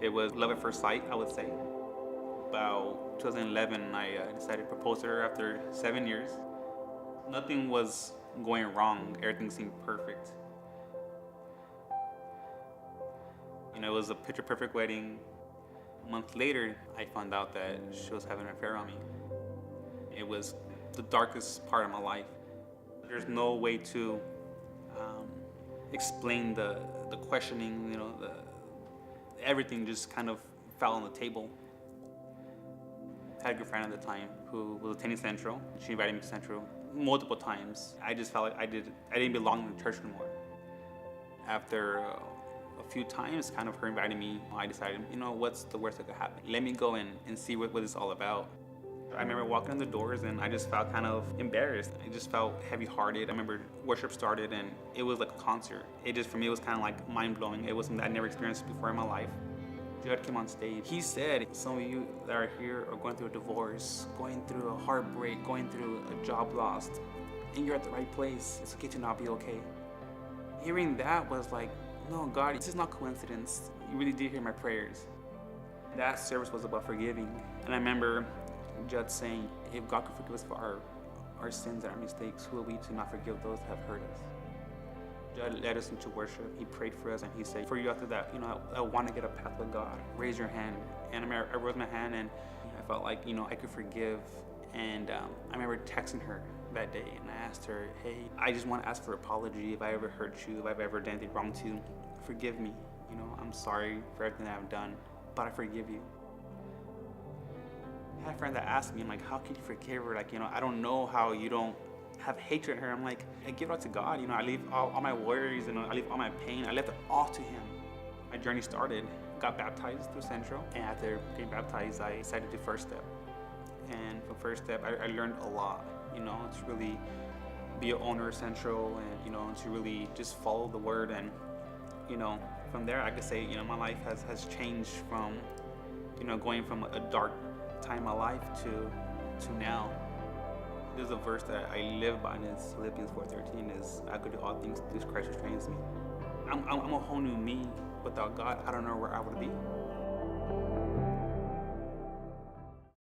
It was love at first sight, I would say. About 2011, I decided to propose to her after 7 years. Nothing was going wrong. Everything seemed perfect. It was a picture perfect wedding. A month later, I found out that she was having an affair on me. It was the darkest part of my life. There's no way to explain the questioning, everything just kind of fell on the table. I had a good friend at the time who was attending Central. She invited me to Central multiple times. I just felt like I didn't belong in the church anymore. After a few times kind of her inviting me, I decided, what's the worst that could happen? Let me go and see what it's all about. I remember walking in the doors and I just felt kind of embarrassed. I just felt heavy-hearted. I remember worship started and it was like a concert. For me, it was kind of like mind-blowing. It was something that I never experienced before in my life. Judd came on stage. He said, some of you that are here are going through a divorce, going through a heartbreak, going through a job loss, and you're at the right place. It's okay to not be okay. Hearing that was like, no, God, this is not coincidence. You really did hear my prayers. That service was about forgiving. And I remember Judd saying, if God could forgive us for our sins and our mistakes, who are we to not forgive those that have hurt us? Judd led us into worship. He prayed for us and he said, for you out there that, I want to get a path with God, raise your hand. And I raised my hand and I felt like, I could forgive. And I remember texting her that day and I asked her, hey, I just want to ask for apology if I ever hurt you, if I've ever done anything wrong to you. Forgive me. I'm sorry for everything that I've done, but I forgive you. I had a friend that asked me, I'm like, how can you forgive her? Like, I don't know how you don't have hatred in her. I'm like, I give it all to God. I leave all my worries and I leave all my pain. I left it all to Him. My journey started, got baptized through Central. And after getting baptized, I decided to do First Step. And from First Step, I learned a lot, to really be an owner of Central and, to really just follow the word. And, from there, I could say, my life has changed from, going from a dark time in my life to now. There's a verse that I live by, and it's Philippians 4:13, is I could do all things through Christ who strengthens me. I'm a whole new me. Without God, I don't know where I would be.